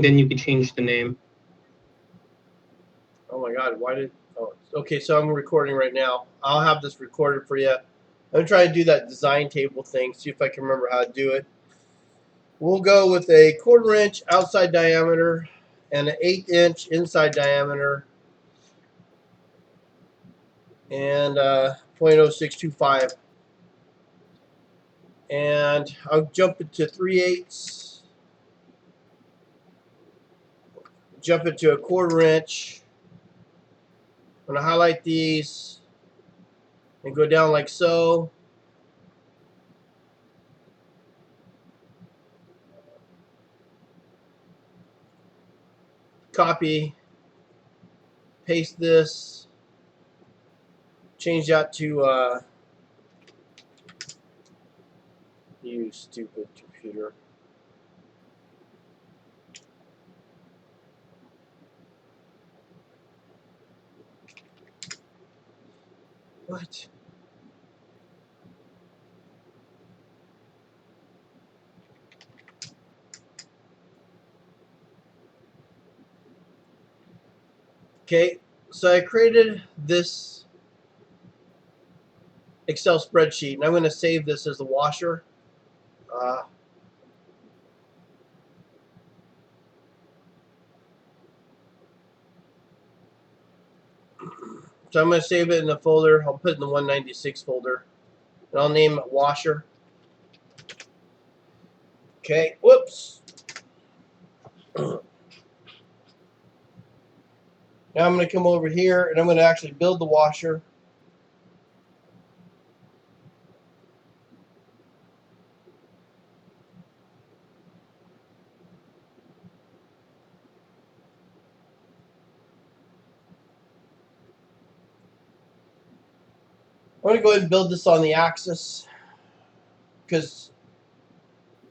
then you could change the name. Oh my God, why did... Oh, okay, so I'm recording right now. I'll have this recorded for you. I'm trying to do that design table thing, see if I can remember how to do it. We'll go with a 1/4 inch outside diameter and an 1/8 inch inside diameter and 0.0625. And I'll jump it to 3/8, jump it to a 1/4 inch. I'm going to highlight these and go down like so. Copy, paste this, change that to you stupid computer. What? Okay, so I created this Excel spreadsheet, and I'm going to save this as the washer. So I'm going to save it in the folder. I'll put it in the 196 folder, and I'll name it washer. Okay, whoops. Now I'm going to come over here, and I'm going to actually build the washer. I'm going to go ahead and build this on the axis, because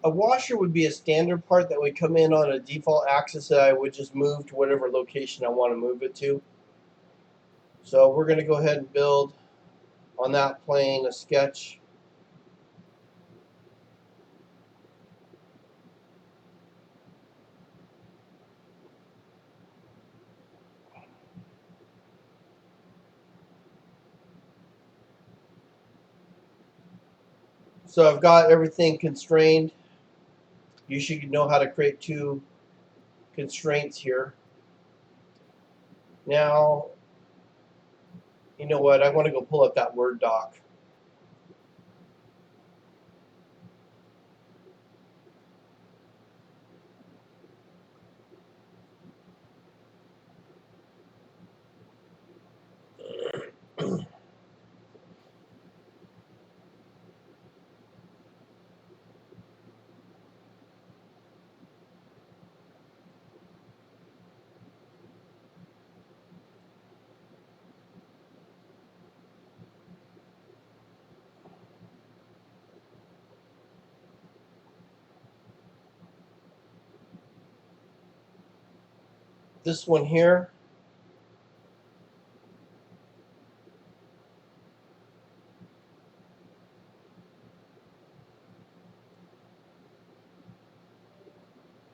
a washer would be a standard part that would come in on a default axis that I would just move to whatever location I want to move it to. So we're going to go ahead and build on that plane a sketch. So I've got everything constrained. You should know how to create 2 constraints here. Now, you know what? I want to go pull up that Word doc. This one here.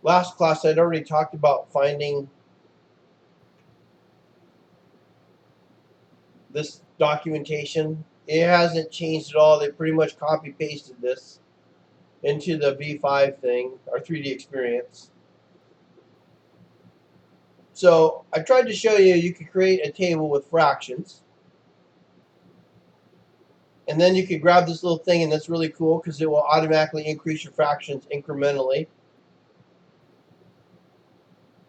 Last class I'd already talked about finding this documentation. It hasn't changed at all. They pretty much copy pasted this into the V5 thing, our 3D experience. So I tried to show you could create a table with fractions. And then you could grab this little thing, and that's really cool because it will automatically increase your fractions incrementally.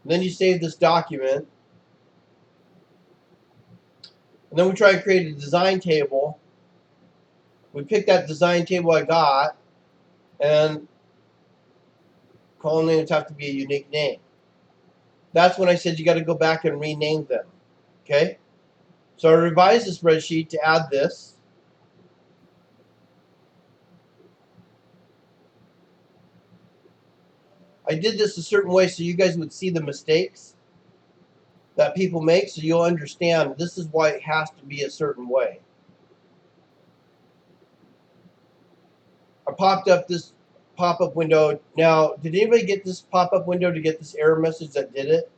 And then you save this document. And then we try to create a design table. We pick that design table I got, and column names have to be a unique name. That's when I said you got to go back and rename them. Okay? So I revised the spreadsheet to add this. I did this a certain way so you guys would see the mistakes that people make, so you'll understand this is why it has to be a certain way. I popped pop-up window. Now, did anybody get this pop-up window to get this error message that did it?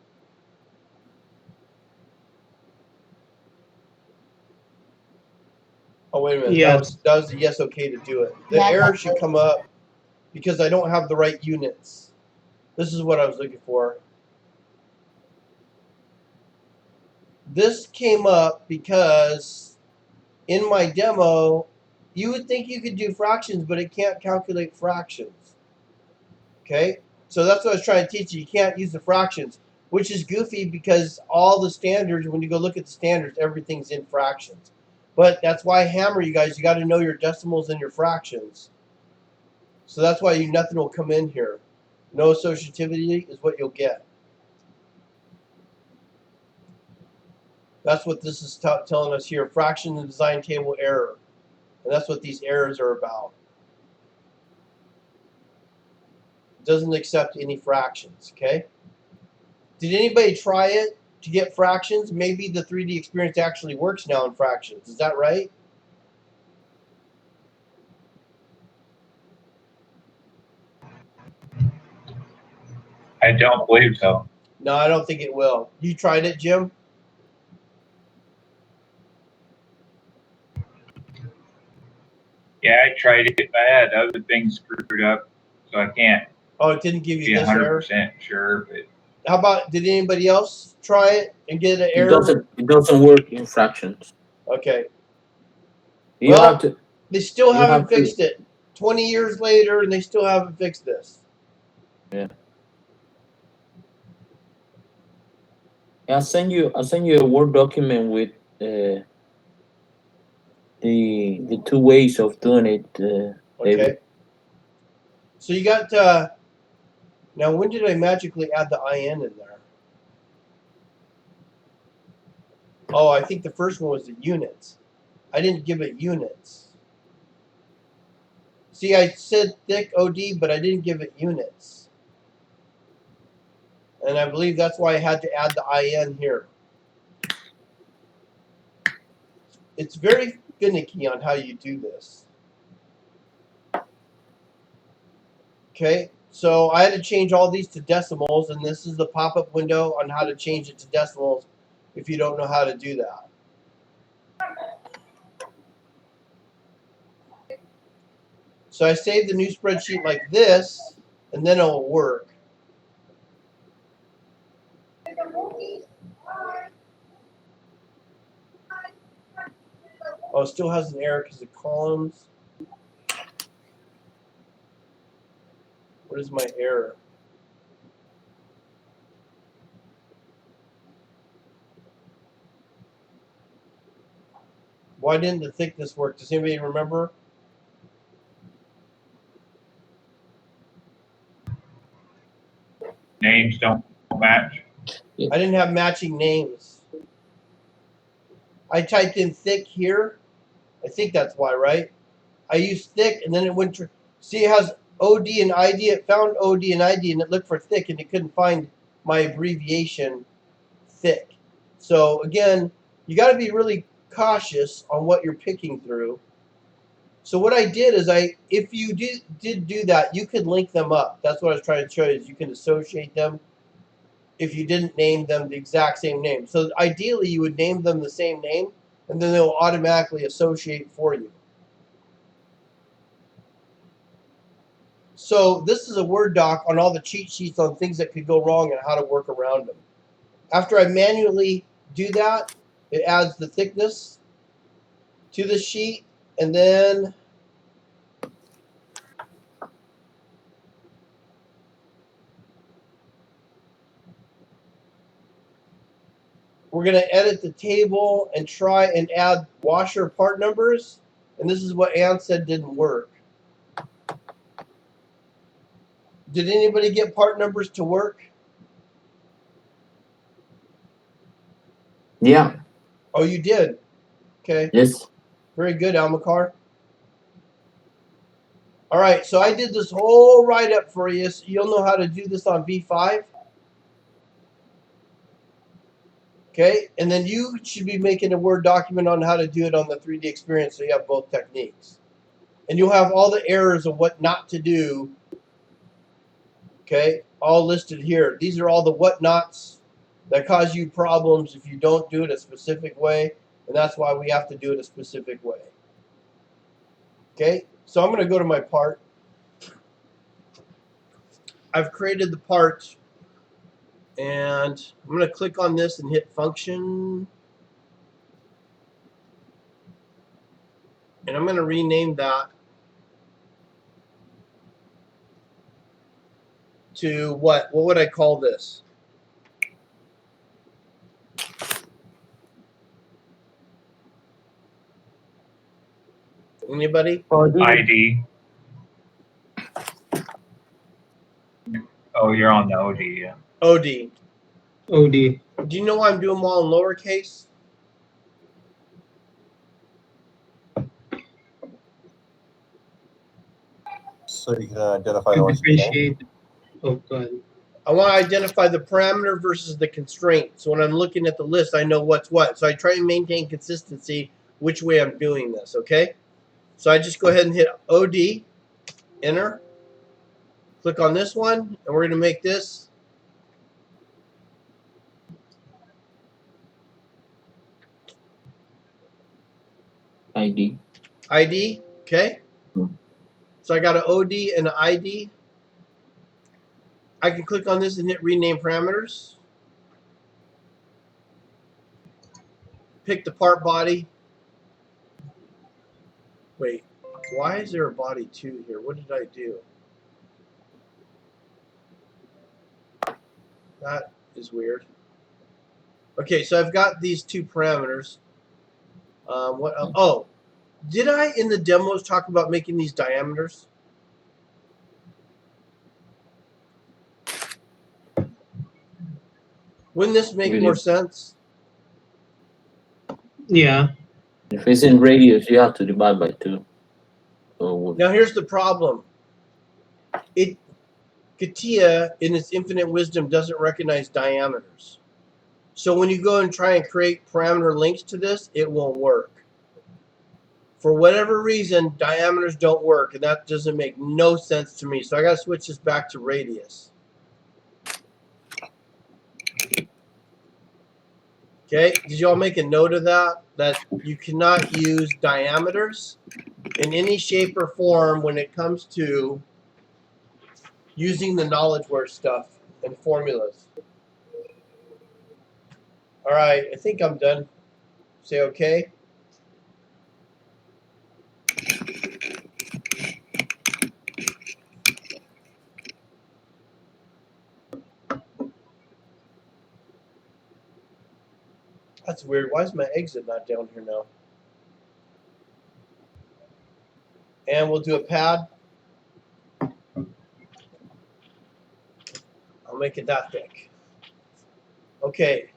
Oh, wait a minute. Yes. That was a yes, okay to do it. The error should come up because I don't have the right units. This is what I was looking for. This came up because in my demo, you would think you could do fractions, but it can't calculate fractions. Okay? So that's what I was trying to teach you. You can't use the fractions, which is goofy because all the standards, when you go look at the standards, everything's in fractions. But that's why I hammer you guys. You got to know your decimals and your fractions. So that's why nothing will come in here. No associativity is what you'll get. That's what this is telling us here. Fraction and design table error. And that's what these errors are about. It doesn't accept any fractions, okay? Did anybody try it to get fractions? Maybe the 3D experience actually works now in fractions. Is that right? I don't believe so. No, I don't think it will. You tried it, Jim? Yeah, I tried it. I had other things screwed up, so I can't Oh, it didn't give you be this error? 100% sure. But How about, did anybody else try it and get an It error? doesn't work in fractions. Okay. You have to. They still you haven't have to- fixed it. 20 years later, and they still haven't fixed this. Yeah. I'll send you a Word document with the 2 ways of doing it. Okay. David. So you got, now when did I magically add the IN in there? Oh, I think the first one was the units. I didn't give it units. See, I said thick OD, but I didn't give it units. And I believe that's why I had to add the IN here. It's very finicky on how you do this. Okay, so I had to change all these to decimals, and this is the pop-up window on how to change it to decimals if you don't know how to do that. So I saved the new spreadsheet like this, and then it'll work. Oh, it still has an error because of columns. What is my error? Why didn't the thickness work? Does anybody remember? names don't match. I didn't have matching names. I typed in thick here. I think that's why, right? I used thick, and then it went to, see, it has OD and ID. It found OD and ID, and it looked for thick, and it couldn't find my abbreviation thick. So again, you got to be really cautious on what you're picking through. So what I did is if you did do that, you could link them up. That's what I was trying to show you, is you can associate them if you didn't name them the exact same name. So ideally, you would name them the same name, and then they'll automatically associate for you. So this is a Word doc on all the cheat sheets on things that could go wrong and how to work around them. After I manually do that, it adds the thickness to the sheet, and then we're going to edit the table and try and add washer part numbers. And this is what Ann said didn't work. Did anybody get part numbers to work? Yeah. Oh, you did? Okay. Yes. Very good, Almacar. All right, so I did this whole write-up for you, so you'll know how to do this on V5. Okay, and then you should be making a Word document on how to do it on the 3D experience, so you have both techniques. And you'll have all the errors of what not to do Okay, all listed here. These are all the whatnots that cause you problems if you don't do it a specific way, and that's why we have to do it a specific way. Okay, so I'm going to go to my part. I've created the part, and I'm going to click on this and hit function, and I'm going to rename that to what? What would I call this? Anybody? ID. Oh, you're on the OD, yeah. OD. OD. Do you know why I'm doing them all in lowercase? So you can identify the To ones you can. differentiate. Oh, God. I want to identify the parameter versus the constraint. So when I'm looking at the list, I know what's what. So I try to maintain consistency which way I'm doing this, okay? So I just go ahead and hit OD, enter, click on this one, and we're going to make this ID. ID, okay? Hmm. So I got an OD and an ID. I can click on this and hit rename parameters. Pick the part body. Wait, why is there a body 2 here? What did I do? That is weird. Okay, so I've got these 2 parameters. What else? Oh, did I in the demos talk about making these diameters? Wouldn't this make Really? more sense? Yeah. If it's in radius, you have to divide by 2. So Now here's the problem. CATIA, in its infinite wisdom, doesn't recognize diameters. So when you go and try and create parameter links to this, it won't work. For whatever reason, diameters don't work, and that doesn't make no sense to me. So I got to switch this back to radius. Okay, did you all make a note of that? That you cannot use diameters in any shape or form when it comes to using the Knowledgeware stuff and formulas. All right, I think I'm done. Say okay. That's weird. Why is my exit not down here now? And we'll do a pad. I'll make it that thick. Okay.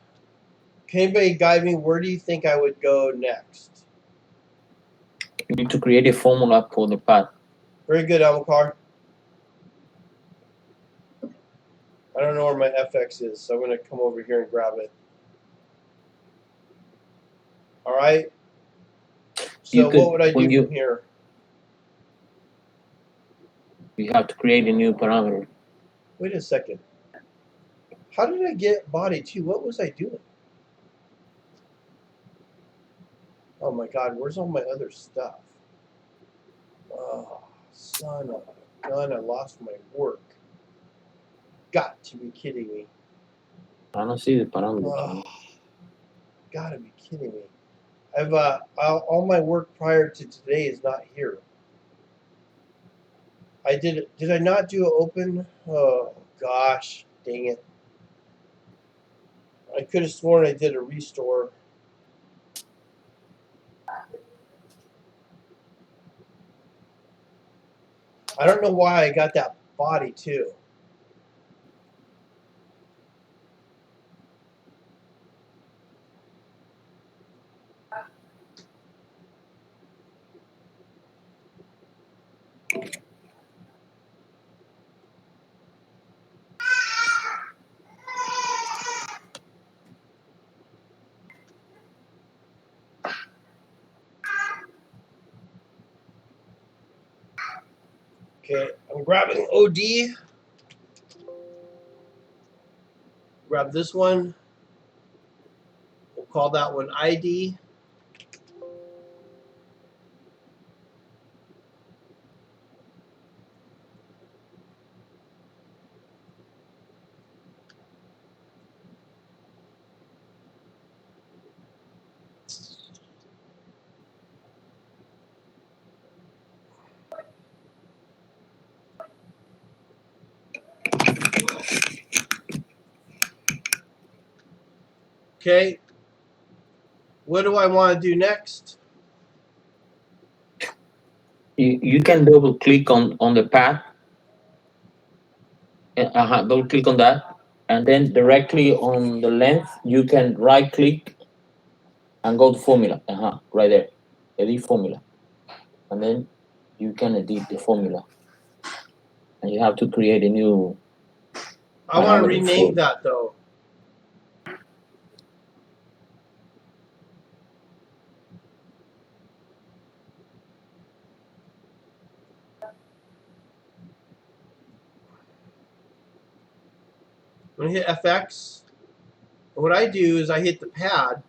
Can anybody guide me? Where do you think I would go next? you need to create a formula for the path. Very good, Amakar. I don't know where my FX is, so I'm going to come over here and grab it. All right. So what would I do from here? You have to create a new parameter. Wait a second. How did I get body 2? What was I doing? Oh my God, where's all my other stuff? Oh, son of a gun, I lost my work. Got to be kidding me. I don't see the parameter. Oh, gotta be kidding me. I've all my work prior to today is not here. Did I not do an open? Oh gosh, dang it. I could have sworn I did a restore. I don't know why I got that body too. Okay, I'm grabbing OD. grab this one. We'll call that one ID. Okay. What do I want to do next? You can double click on the path. Double click on that, and then directly on the length you can right click and go to formula. Right there, edit formula, and then you can edit the formula, and you have to create a new. I want to parameter rename for- that though. I'm going to hit FX. And what I do is I hit the pad,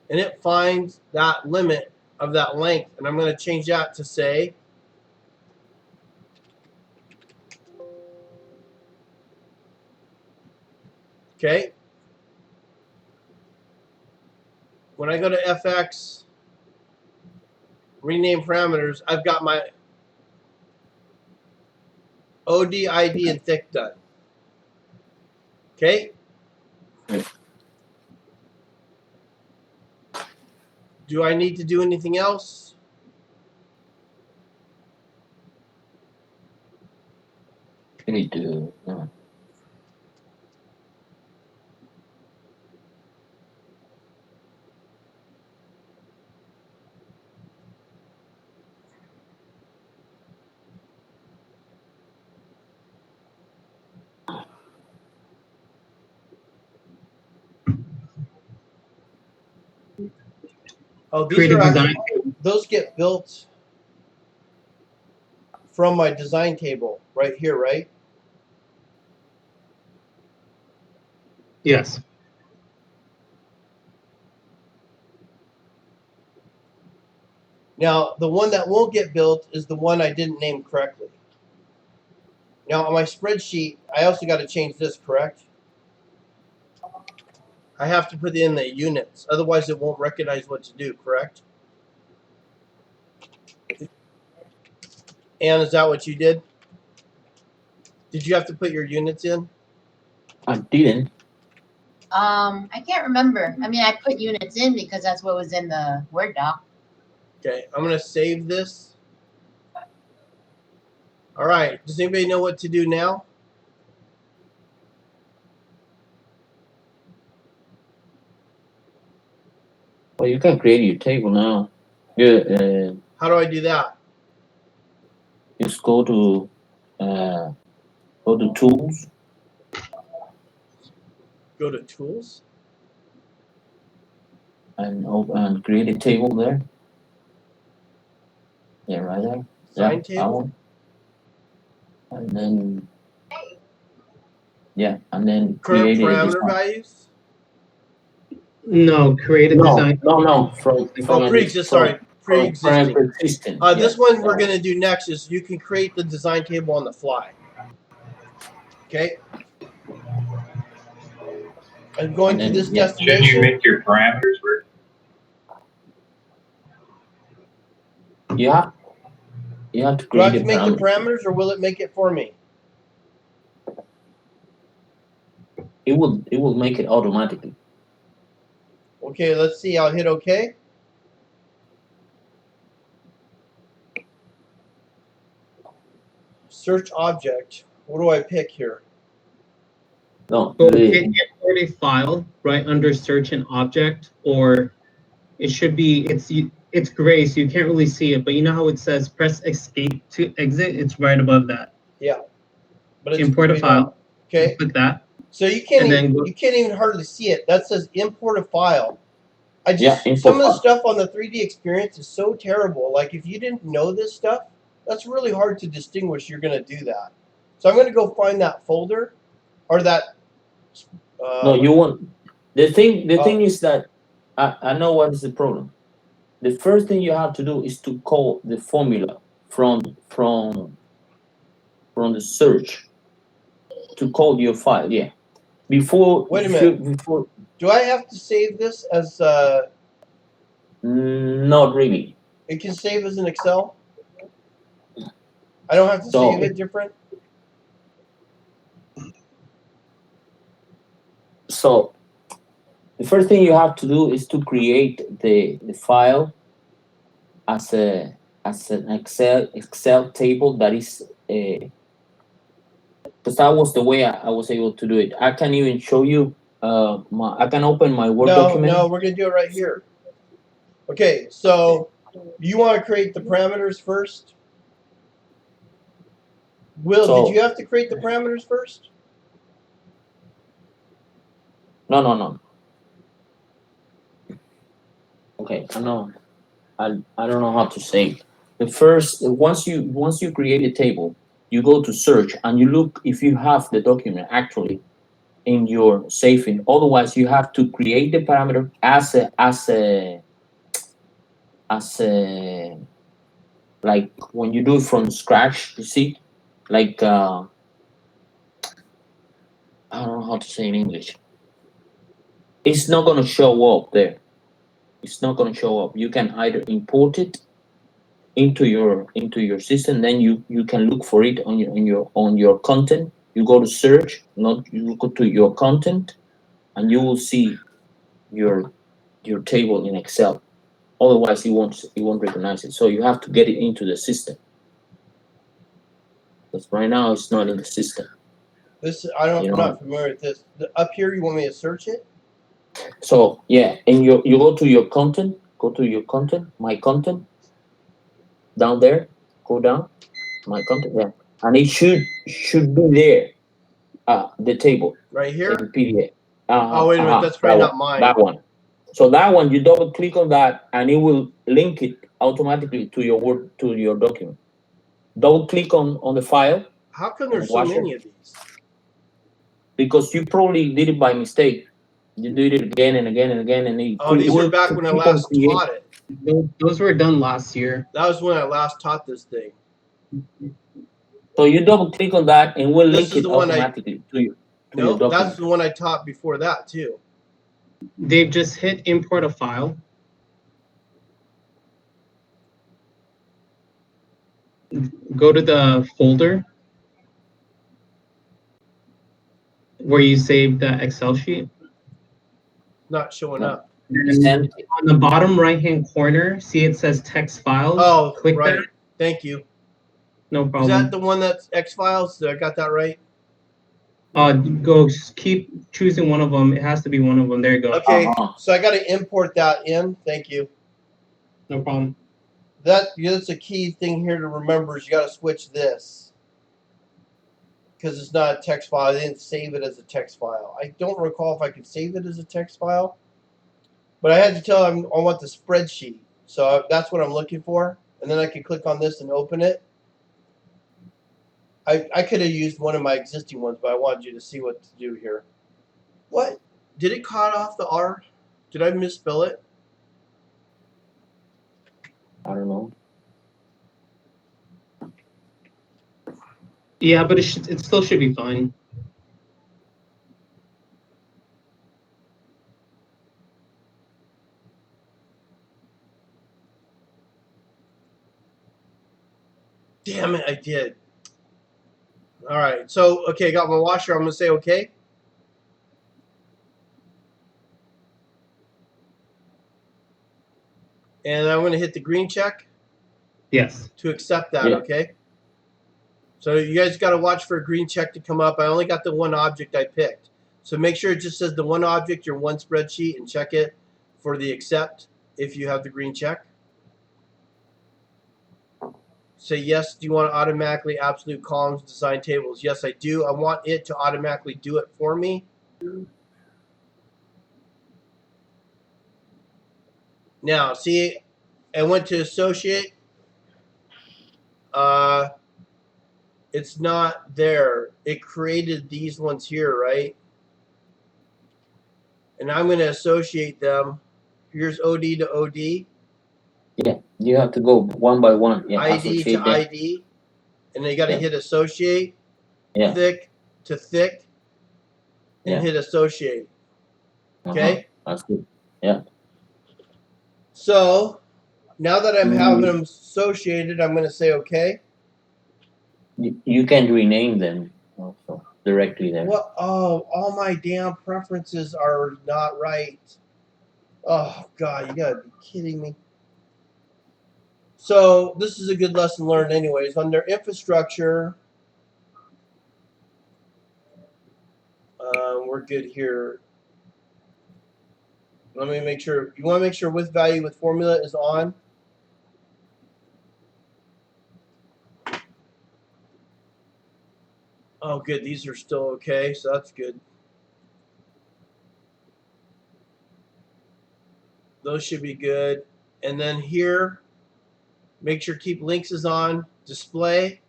and it finds that limit of that length. And I'm going to change that to say okay. When I go to FX, rename parameters, I've got my OD, ID, and thick done. Okay. Do I need to do anything else? You need to. Oh, these Create a are actually, design. those get built from my design table right here, right? Yes. Now, the one that won't get built is the one I didn't name correctly. Now, on my spreadsheet, I also got to change this, correct? I have to put in the units, otherwise it won't recognize what to do, correct? And is that what you did? Did you have to put your units in? I didn't. I can't remember. I mean, I put units in because that's what was in the Word doc. Okay, I'm going to save this. All right, does anybody know what to do now? Well, you can create your table now. Yeah. How do I do that? Just go to tools. Go to tools. And create a table there. Yeah, right there. Sign That table. one. And then Current create a parameter design. values. No, create a No, design. no, Oh, pre-existing. Pre-existing. This one we're going to do next is you can create the design table on the fly. Okay. I'm going to this Shouldn't you destination. make your parameters work? Yeah. You have to Do I create have to make the parameter. parameters, or will it make it for me? It will make it automatically. Okay, let's see. I'll hit OK. Search object. What do I pick here? No, Go hit import a file right under search and object, or it should be, it's gray, so you can't really see it, but you know how it says press escape to exit? It's right above that. Yeah, but it's Import a grayed file. out. Okay, Click that. so you can't And then even, go- you can't even hardly see it. That says import a file. import Some of the file. stuff on the 3D experience is so terrible. Like if you didn't know this stuff, that's really hard to distinguish. You're going to do that. So I'm going to go find that folder. or that. No, you want the thing. The Oh. thing is that I know what is the problem. The first thing you have to do is to call the formula from the search to call your file. Yeah. Before. Wait a minute. Before. Do I have to save this as? Not really. It can save as an Excel. I don't have to So- save it different. So the first thing you have to do is to create the file as an Excel table that is because that was the way I was able to do it. I can even show you. I can open my Word document. No, we're gonna do it right here. Okay, so you want to create the parameters first? Will, So- did you have to create the parameters first? No. Okay, I know. I don't know how to say it. The first once you create a table, you go to search and you look if you have the document actually in your saving. Otherwise, you have to create the parameter as a like when you do it from scratch. You see, like I don't know how to say in English. It's not going to show up there. It's not going to show up. You can either import it into your system, then you can look for it on your content. You go to search, not you go to your content, and you will see your table in Excel. Otherwise, it won't recognize it. So you have to get it into the system. Because right now it's not in the system. This You I'm know. not familiar with this. Up here, you want me to search it? So yeah, and you go to your content, my content, down there, go down, my content, yeah, and it should be there, the table Right here? in PDF. Oh, wait a minute, that's probably not mine. That one. So that one, you double click on that, and it will link it automatically to your Word to your document. Double click on the file How come there's so watch many it. of these? because you probably did it by mistake. You did it again and again and again, and Oh, these were back when I last taught it. Those were done last year. That was when I last taught this thing. So you double click on that, and we'll This link is it the one automatically to your No, document. that's the one I taught before that too. They've just hit import a file. Go to the folder where you saved the Excel sheet. Not showing No. up. And On the bottom right-hand corner, see it says text files. Oh, Click right. that. Thank you. No Is problem. that the one that's X Files? Did I got that right? Go keep choosing one of them. It has to be one of them. There you go. Okay, so I got to import that in. Thank you. No problem. That's a key thing here to remember is you got to switch this because it's not a text file. I didn't save it as a text file. I don't recall if I could save it as a text file, but I had to tell them I want the spreadsheet. So that's what I'm looking for, and then I can click on this and open it. I could have used one of my existing ones, but I wanted you to see what to do here. What? Did it cut off the R? Did I misspell it? I don't know. Yeah, but it still should be fine. Damn it, I did. All right, so, okay, got my washer. I'm going to say okay. And I'm going to hit the green check Yes. to accept that, Yeah. okay? So you guys got to watch for a green check to come up. I only got the one object I picked. So make sure it just says the one object, your one spreadsheet, and check it for the accept if you have the green check. Say yes, do you want automatically absolute columns, design tables? Yes, I do. I want it to automatically do it for me. Now, see, I went to associate. it's not there. It created these ones here, right? And I'm going to associate them. Here's OD to OD. Yeah, you have to go one by one. Yeah, ID to associate them. ID. And then you got to Yeah. hit associate. Yeah. Thick to thick. And Yeah. hit associate. Okay? That's good. Yeah. So now that I'm having them associated, I'm going to say okay. You can rename them also directly there. What? Oh, all my damn preferences are not right. Oh, God, you got to be kidding me. So this is a good lesson learned anyways. Under infrastructure, we're good here. Let me make sure. You want to make sure with value with formula is on. Oh, good. These are still okay, so that's good. Those should be good. And then here, make sure keep links is on. Display.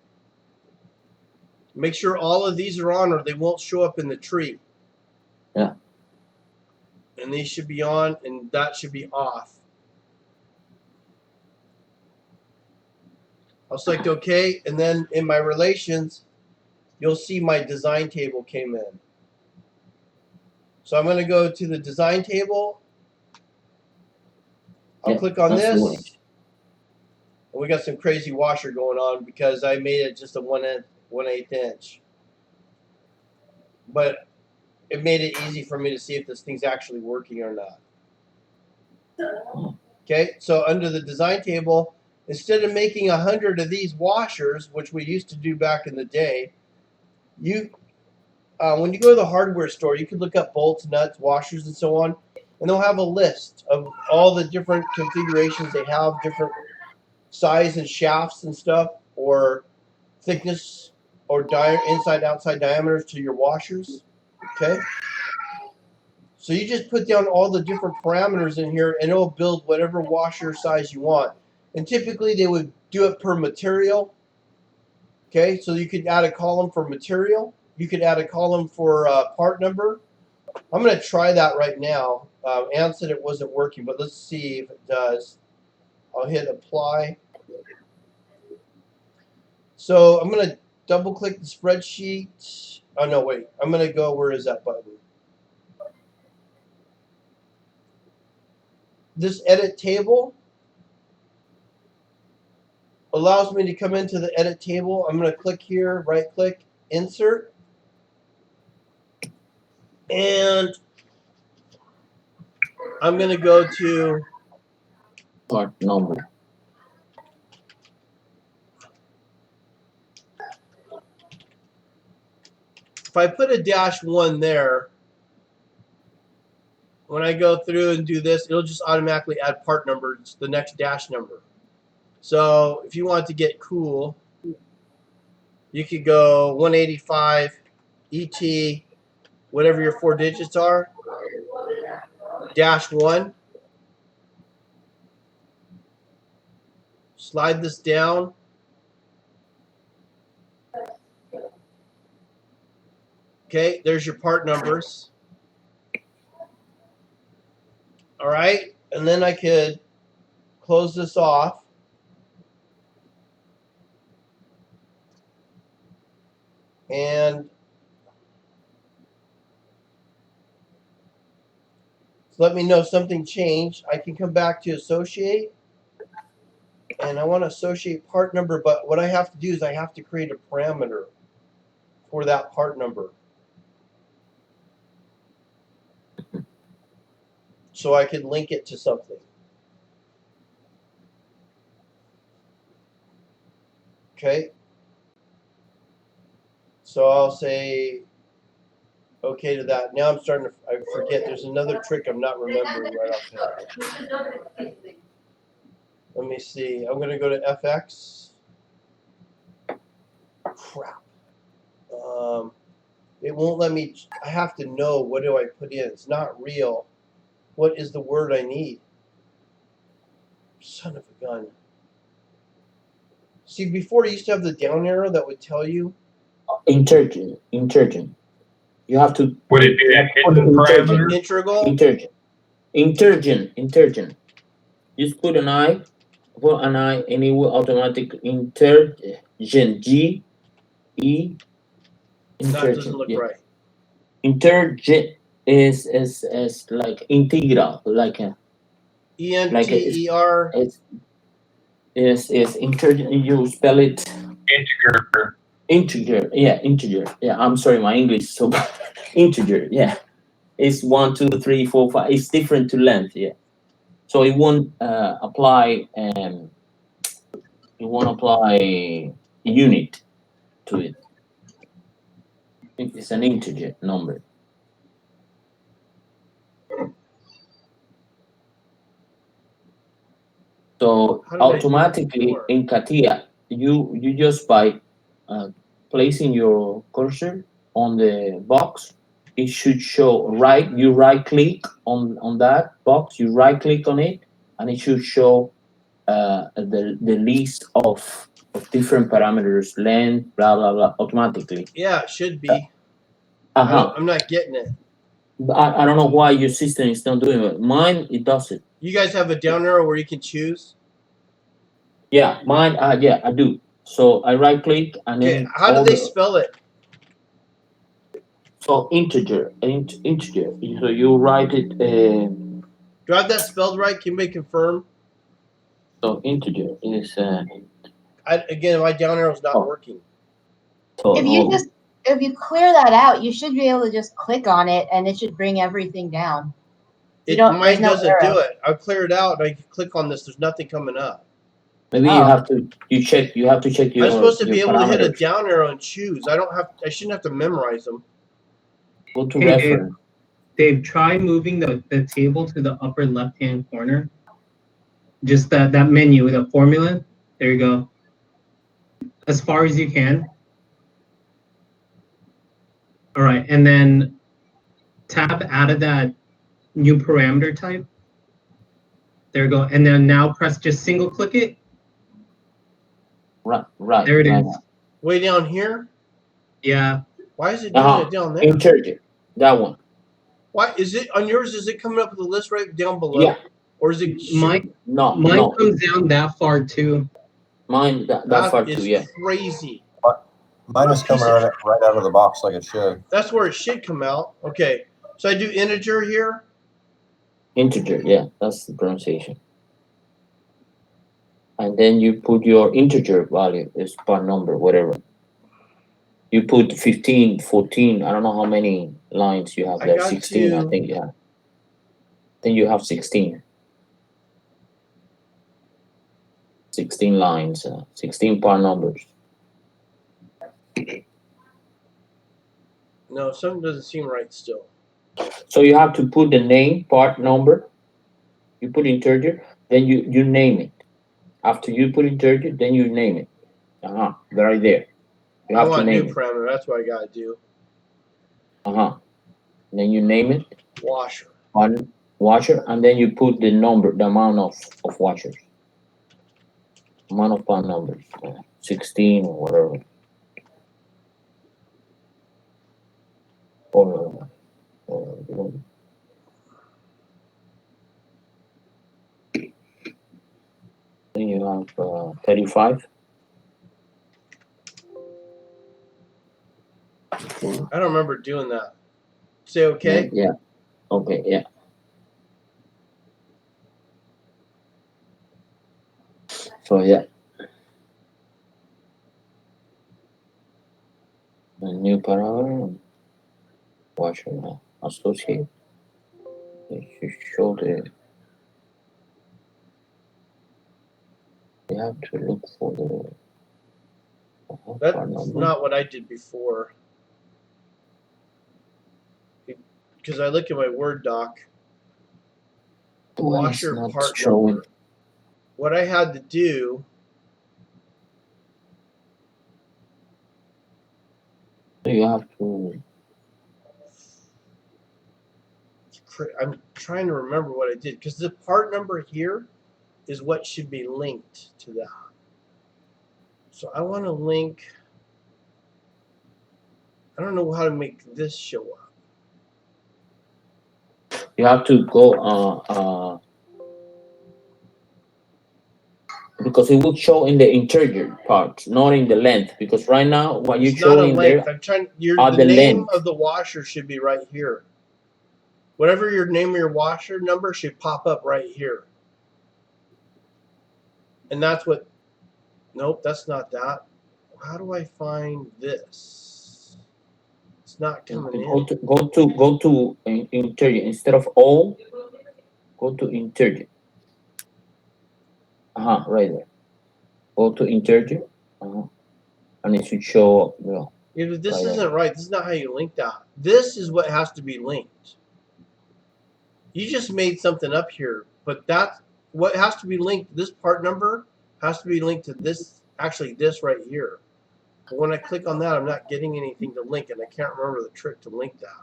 Make sure all of these are on or they won't show up in the tree. Yeah. And these should be on and that should be off. I'll select OK, and then in my relations, you'll see my design table came in. So I'm going to go to the design table. I'll click on this. And we got some crazy washer going on because I made it just a 1/8 inch. But it made it easy for me to see if this thing's actually working or not. Okay, so under the design table, instead of making 100 of these washers, which we used to do back in the day, when you go to the hardware store, you can look up bolts, nuts, washers, and so on, and they'll have a list of all the different configurations they have, different size and shafts and stuff, or thickness or inside outside diameters to your washers. Okay, so you just put down all the different parameters in here and it'll build whatever washer size you want. And typically they would do it per material. Okay, so you could add a column for material, you could add a column for part number. I'm going to try that right now. Ann said it wasn't working, but let's see if it does. I'll hit apply. So I'm going to double click the spreadsheet. Oh no, wait. I'm going to go, where is that button? This edit table allows me to come into the edit table. I'm going to click here, right click, insert. And I'm going to go to part number. If I put a -1 there, when I go through and do this, it'll just automatically add part numbers, the next dash number. So if you want to get cool, you could go 185 ET, whatever your 4 digits are, -1. Slide this down. Okay, there's your part numbers. All right, and then I could close this off. And let me know if something changed. I can come back to associate. And I want to associate part number, but what I have to do is I have to create a parameter for that part number. So I can link it to something. Okay. So I'll say okay to that. Now I'm starting to I forget. There's another trick I'm not remembering right offhand. Let me see. I'm going to go to FX. Crap. It won't let me. I have to know what do I put in. It's not real. What is the word I need? Son of a gun. See, before it used to have the down arrow that would tell you. Intergent. You have to. Would it be a hidden parameter? Integral. Intergent. Just put an I, and it will automatically intergent. G E. That doesn't look right. Intergent is like integral, like a ENTER. Is intergent. You spell it Integer. integer. Yeah, I'm sorry, my English is so bad. Integer. Yeah, it's 1, 2, 3, 4, 5. It's different to length. Yeah, so it won't apply. It won't apply unit to it. It's an integer number. So automatically in CATIA, you just by placing your cursor on the box, it should show you right click on that box, you right click on it, and it should show the list of different parameters, length, blah blah blah, automatically. Yeah, it should be. I'm not getting it. I don't know why your system is not doing it. Mine, it does it. You guys have a down arrow where you can choose? Yeah, mine. Yeah, I do. So I right click and then. How do they spell it? So integer. So you write it. Do I have that spelled right? Can we confirm? So integer is. Again, my down arrow is not working. So If you clear that out, you should be able to just click on it and it should bring everything down. Mine doesn't do it. I clear it out and I click on this. There's nothing coming up. Maybe you have to. You have to check your. I'm supposed to be able parameters. to hit a down arrow and choose. I shouldn't have to memorize them. Go to reference. Dave, try moving the table to the upper left-hand corner. Just that menu, the formula. There you go. As far as you can. All right, and then tab out of that new parameter type. There you go, and then now press just single click it. Right. There it is. Way down here? Yeah. Why is it doing it down there? Integer. That one. Why is it on yours? Is it coming up with the list right down below? Yeah. Or is it Mine comes down that far too. Mine that far too. Yeah. Crazy. Mine is coming right out of the box like it should. That's where it should come out. Okay. So I do integer here. Integer, yeah, that's the pronunciation. And then you put your integer value, is part number, whatever. You put 15, 14, I don't know how many lines you have there. 16, I think, yeah. Then you have 16. 16 lines, 16 part numbers. No, something doesn't seem right still. So you have to put the name, part number. You put integer, then you name it. After you put integer, then you name it. Right there. You have to name it. Parameter. That's what I gotta do. Then you name it. Washer. Washer, and then you put the number, the amount of washers. Amount of part numbers, 16 or whatever. Or then you have 35. I don't remember doing that. Say okay? Yeah. Okay, yeah. So yeah. A new parameter. Washer associate. It should show the. You have to look for the. That's not what I did before. Because I look at my Word doc. Washer part number. What I had to do. You have to. I'm trying to remember what I did because the part number here is what should be linked to that. So I want to link. I don't know how to make this show up. You have to go because it will show in the interior part, not in the length. Because right now, what you're It's not a showing length. there I'm trying. are The the name length. of the washer should be right here. Whatever your name of your washer number should pop up right here. And that's what. Nope, that's not that. How do I find this? It's not coming in. Go to interior instead of all. Go to interior. Right there. Go to interior. And it should show up. You know, If this right there. isn't right, this is not how you link that. This is what has to be linked. You just made something up here, but that's what has to be linked. This part number has to be linked to this, actually this right here. But when I click on that, I'm not getting anything to link, and I can't remember the trick to link that.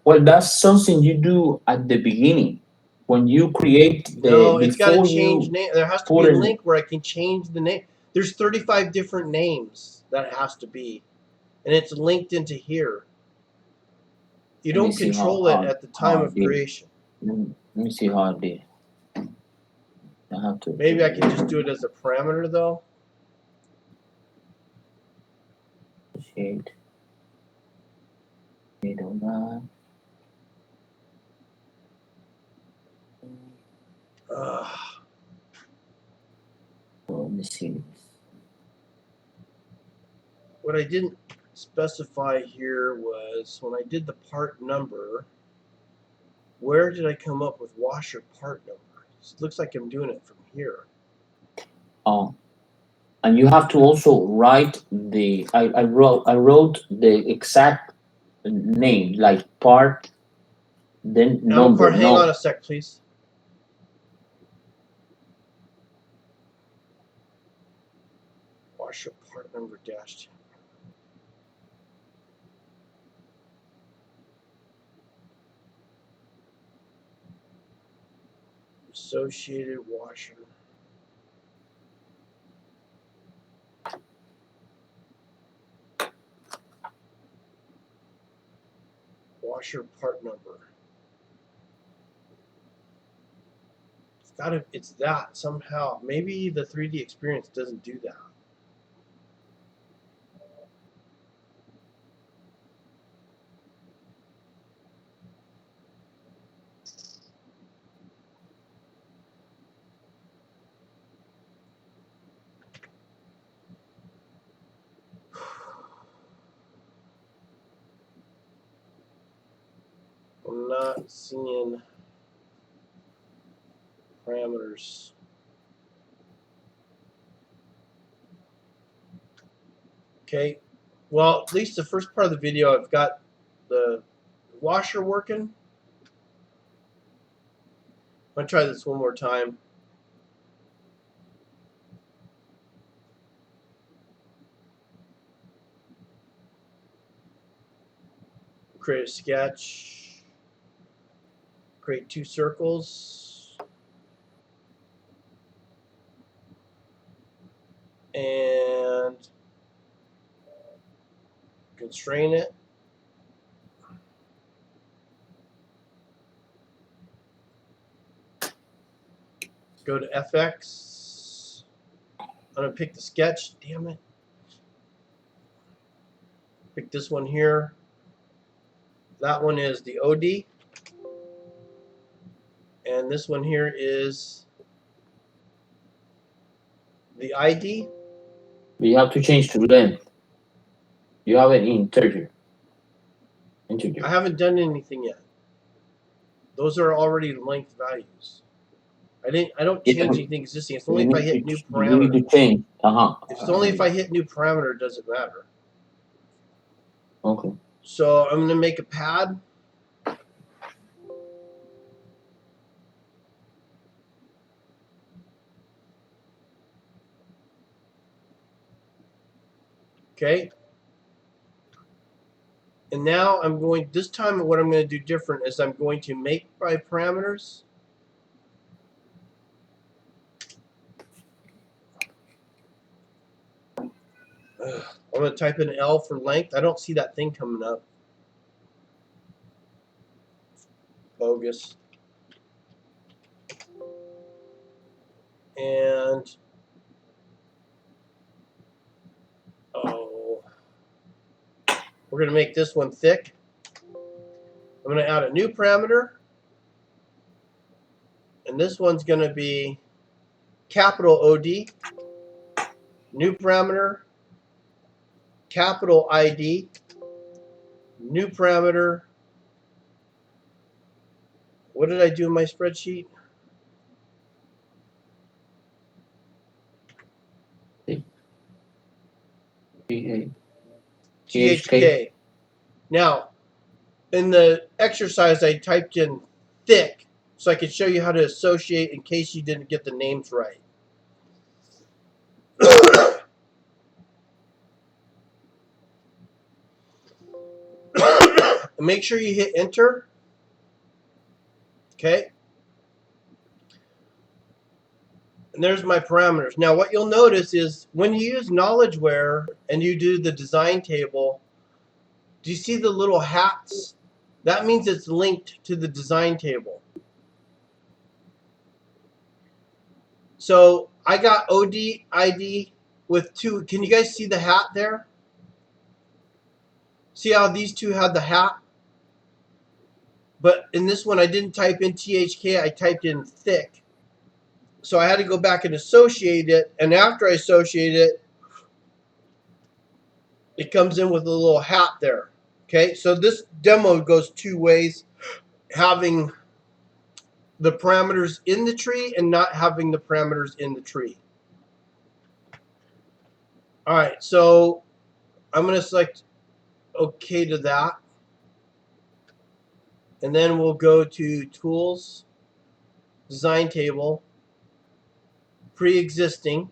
Well, that's something you do at the beginning when you create the. No, it's got to before change you name. There has to put be a in. link where I can change the name. There's 35 different names that it has to be, and it's linked into here. You Let me don't see control it at the time of creation. Let me see how I did. I have to. Maybe I can just do it as a parameter though. Shade on that. Let me see. What I didn't specify here was when I did the part number, where did I come up with washer part number? It looks like I'm doing it from here. And you have to also write the. I wrote the exact name, like part, then number. Hang on a sec, please. Washer part number dash 10. Associated washer. Washer part number. It's that somehow. Maybe the 3D experience doesn't do that. I'm not seeing parameters. Okay, well, at least the first part of the video, I've got the washer working. I'm going to try this one more time. Create a sketch. Create 2 circles. And constrain it. Go to FX. I'm going to pick the sketch. Damn it. Pick this one here. That one is the OD. And this one here is the ID. But you have to change to length. You have an integer. I haven't done anything yet. Those are already length values. I don't change anything existing. It's only if I hit new parameter. You need to change. It's only if I hit new parameter, it doesn't matter. Okay. So I'm going to make a pad. Okay. And now this time what I'm going to do different is I'm going to make my parameters. I'm going to type in L for length. I don't see that thing coming up. Bogus. And we're going to make this one thick. I'm going to add a new parameter. And this one's going to be capital OD. New parameter. Capital ID. New parameter. What did I do in my spreadsheet? GHK. Now, in the exercise, I typed in thick so I could show you how to associate in case you didn't get the names right. Make sure you hit enter. Okay. And there's my parameters. Now what you'll notice is when you use Knowledgeware and you do the design table, do you see the little hats? That means it's linked to the design table. So I got OD ID with 2. Can you guys see the hat there? See how these two had the hat? But in this one I didn't type in THK, I typed in thick. So I had to go back and associate it, and after I associate it, it comes in with a little hat there. Okay, so this demo goes 2 ways, having the parameters in the tree and not having the parameters in the tree. All right, so I'm going to select OK to that. And then we'll go to Tools, Design Table, Pre-existing,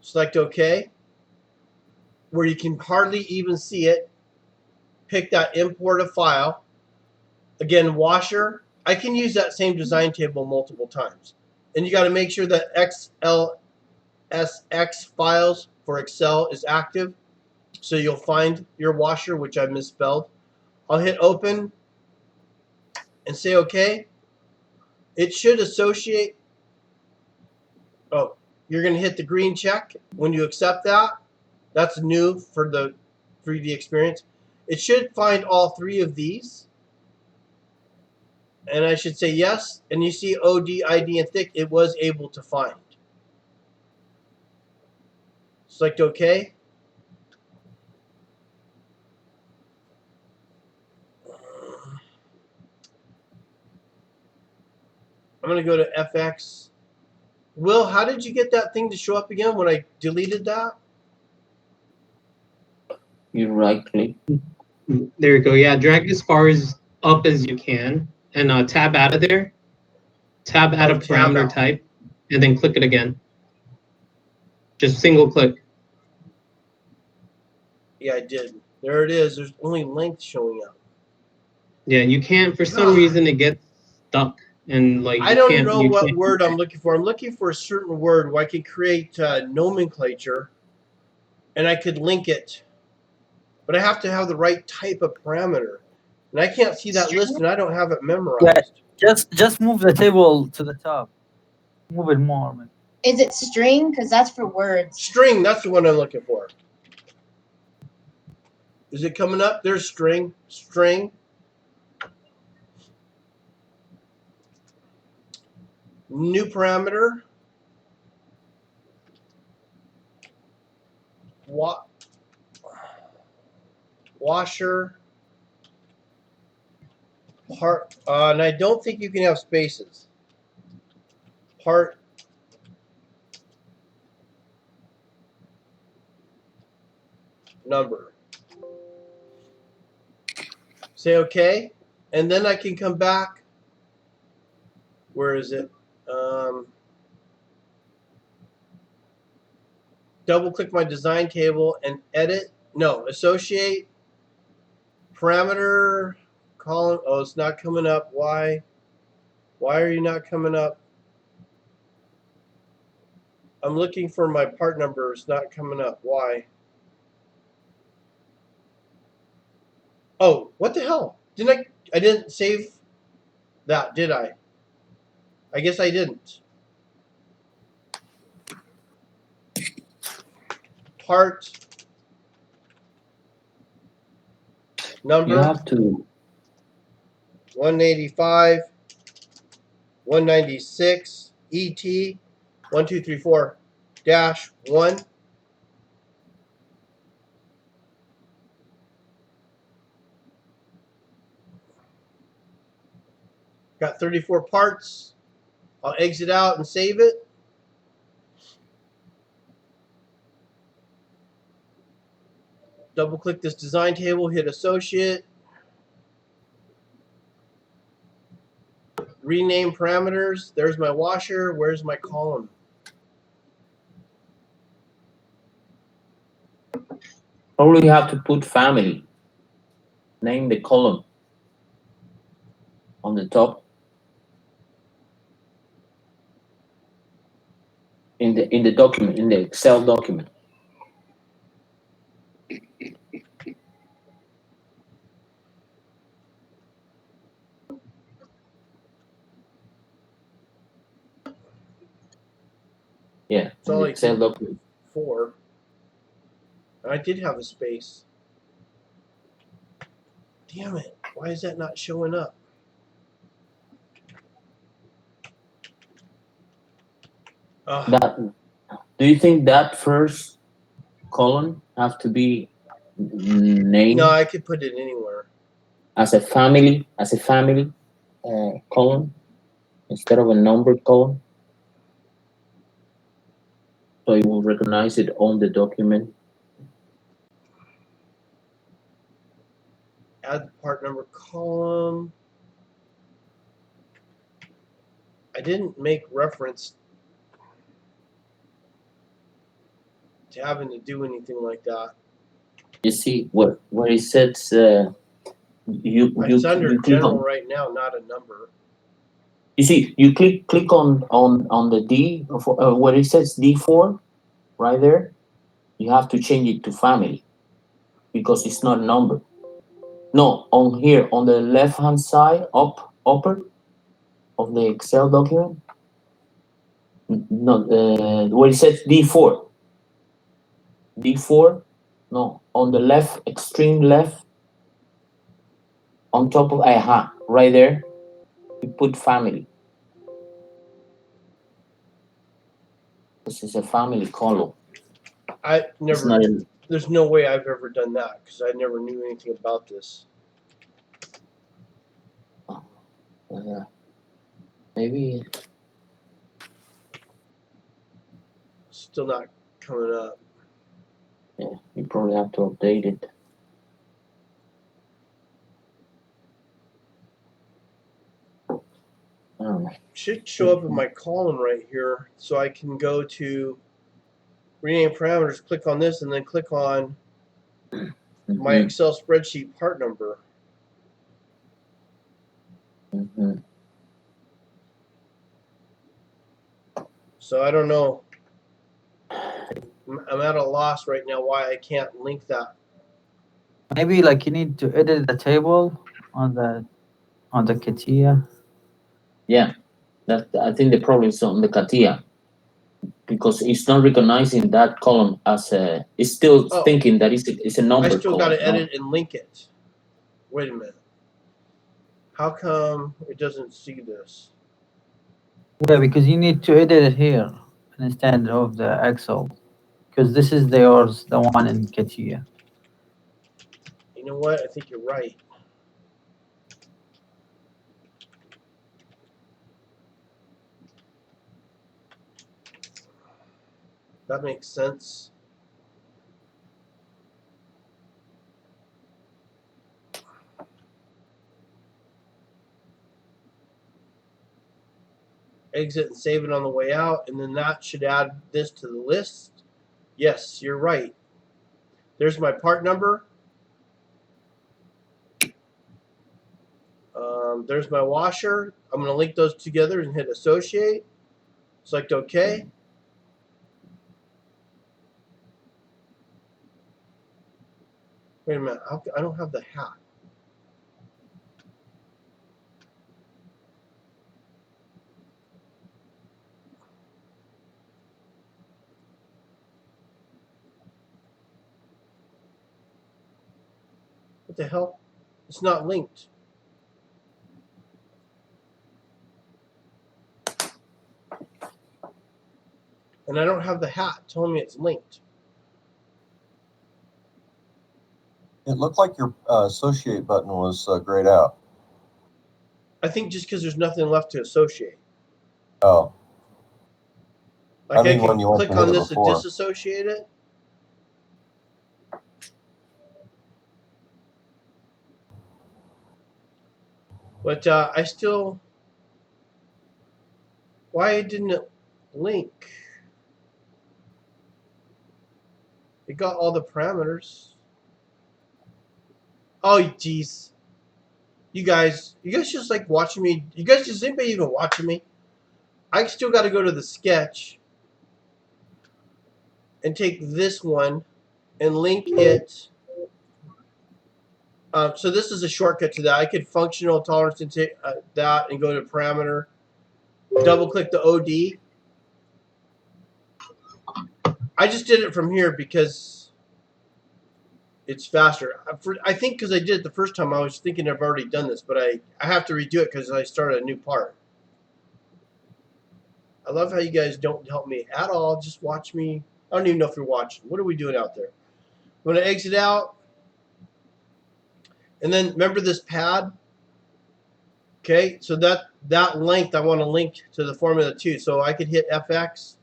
select OK. Where you can hardly even see it, pick that Import a File. Again, washer, I can use that same design table multiple times. And you got to make sure that XLSX files for Excel is active. So you'll find your washer, which I misspelled. I'll hit open and say OK. It should associate. Oh, you're going to hit the green check when you accept that. That's new for the 3D experience. It should find all 3 of these. And I should say yes. And you see OD, ID, and thick, it was able to find. Select OK. I'm going to go to FX. Will, how did you get that thing to show up again when I deleted that? You right click. There you go. Yeah, drag as far as up as you can, and tab out of there. Tab out of parameter type, and then click it again. Just single click. Yeah, I did. There it is. There's only length showing up. Yeah, you can't, for some reason, it gets stuck. And like I don't know what word I'm looking for. I'm looking for a certain word where I could create nomenclature and I could link it. But I have to have the right type of parameter. And I can't see that list and I don't have it memorized. Yeah, just move the table to the top. Move it more. Man. Is it string? Because that's for words. String, that's the one I'm looking for. Is it coming up? There's string. String. New parameter. Washer. Part. And I don't think you can have spaces. Part. Number. Say OK. And then I can come back. Where is it? Double click my design table and edit. No, associate parameter column. Oh, it's not coming up. Why? Why are you not coming up? I'm looking for my part number. It's not coming up. Why? Oh, what the hell? I didn't save that, did I? I guess I didn't. Part number You have to 185 196 ET 1234 -1. Got 34 parts. I'll exit out and save it. Double click this design table, hit associate. Rename parameters. There's my washer. Where's my column? probably have to put family. Name the column on the top. In the document, in the Excel document. Yeah, It's in all the like Excel document. 4. I did have a space. Damn it. Why is that not showing up? That, do you think that first column have to be named No, I could put it anywhere. as a family column instead of a numbered column? So it will recognize it on the document. Add the part number column. I didn't make reference to having to do anything like that. You see where it says It's under you click general on, right now, not a number. you see you click on the D where it says D4 right there. You have to change it to family because it's not a number. No, on here on the left hand side upper of the Excel document. No, where it says D4. D4, no, on the left, extreme left, on top of right there, you put family. This is a family column. I It's never. not a, There's no way I've ever done that because I never knew anything about this. maybe. Still not coming up. Yeah, you probably have to update it. I don't know. Should show up in my column right here, so I can go to rename parameters, click on this, and then click on my Mhm, Excel spreadsheet part number. mhm. So I don't know. I'm at a loss right now why I can't link that. Maybe like you need to edit the table on the CATIA. Yeah, I think the problem is on the CATIA because it's not recognizing that column as a. It's still Oh. thinking that it's a number I still got column. to edit and link it. Wait a minute. How come it doesn't see this? Yeah, because you need to edit it here instead of the Excel. Because this is the one in CATIA. You know what? I think you're right. That makes sense. Exit and save it on the way out, and then that should add this to the list. Yes, you're right. There's my part number. There's my washer. I'm going to link those together and hit associate. Select OK. Wait a minute. I don't have the hat. What the hell? It's not linked. And I don't have the hat telling me it's linked. It looked like your associate button was grayed out. I think just because there's nothing left to associate. Oh. Like I mean, can when you went click to hit on it this before. to disassociate it. But I still... Why didn't it link? It got all the parameters. Oh, jeez. You guys just like watching me. You guys, is anybody even watching me? I still got to go to the sketch and take this one and link it. So this is a shortcut to that. I could functional tolerance and take that and go to parameter. Double click the OD. I just did it from here because it's faster. I think because I did it the first time, I was thinking I've already done this, but I have to redo it because I started a new part. I love how you guys don't help me at all. Just watch me. I don't even know if you're watching. What are we doing out there? I'm going to exit out. And then remember this pad? Okay, so that length I want to link to the formula too. So I could hit FX.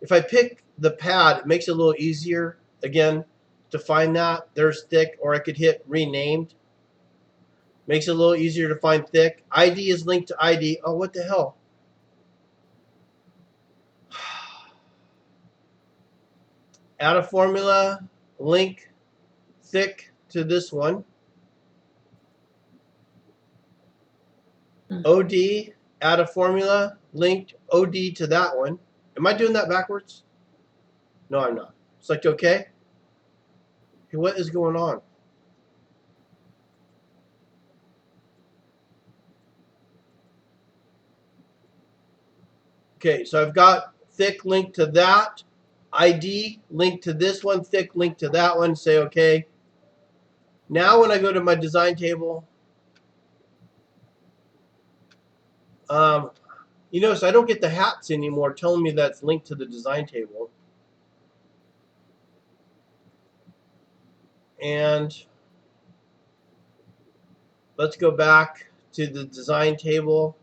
If I pick the pad, it makes it a little easier, again, to find that. There's thick, or I could hit renamed. Makes it a little easier to find thick. ID is linked to ID. Oh, what the hell? Add a formula, link thick to this one. OD, add a formula, linked OD to that one. Am I doing that backwards? No, I'm not. Select OK. Hey, what is going on? Okay, so I've got thick linked to that. ID linked to this one, thick linked to that one. Say OK. Now when I go to my design table, you notice I don't get the hats anymore telling me that's linked to the design table. And let's go back to the design table.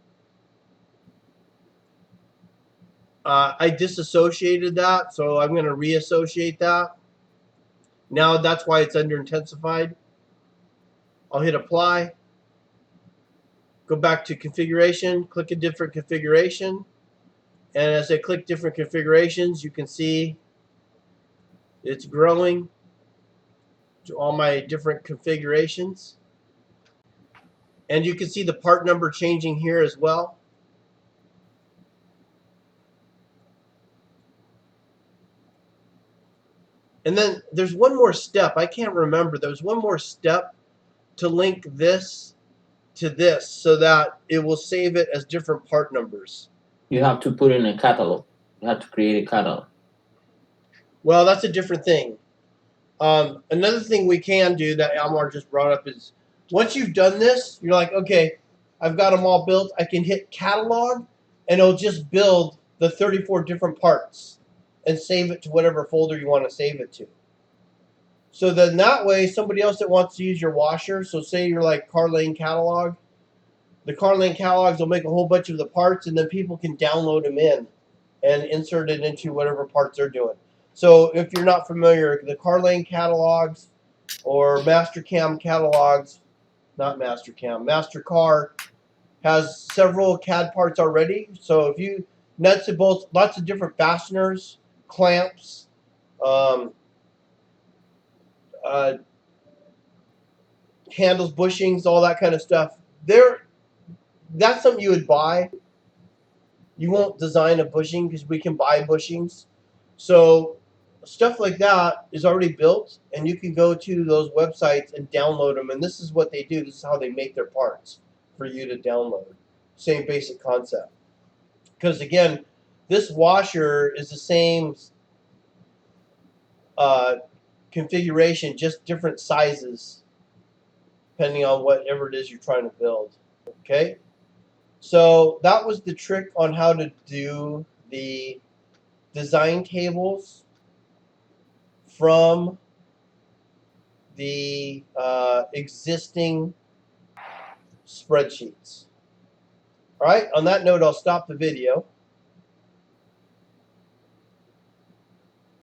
I disassociated that, so I'm going to reassociate that. Now that's why it's under intensified. I'll hit apply. Go back to configuration, click a different configuration. And as I click different configurations, you can see it's growing to all my different configurations. And you can see the part number changing here as well. And then there's one more step. I can't remember. There's one more step to link this to this so that it will save it as different part numbers. You have to put in a catalog. You have to create a catalog. Well, that's a different thing. Another thing we can do that Almar just brought up is once you've done this, you're like, okay, I've got them all built. I can hit catalog, and it'll just build the 34 different parts and save it to whatever folder you want to save it to. So then that way, somebody else that wants to use your washer, so say you're like car lane catalog, the car lane catalogs will make a whole bunch of the parts, and then people can download them in and insert it into whatever parts they're doing. So if you're not familiar, the car lane catalogs or Mastercam catalogs, not Mastercam, Mastercar has several CAD parts already. So if you nuts and bolts, lots of different fasteners, clamps, handles, bushings, all that kind of stuff. That's something you would buy. You won't design a bushing because we can buy bushings. So stuff like that is already built, and you can go to those websites and download them. And this is what they do. This is how they make their parts for you to download. Same basic concept. Because again, this washer is the same configuration, just different sizes, depending on whatever it is you're trying to build. Okay, so that was the trick on how to do the design tables from the existing spreadsheets. All right, on that note, I'll stop the video.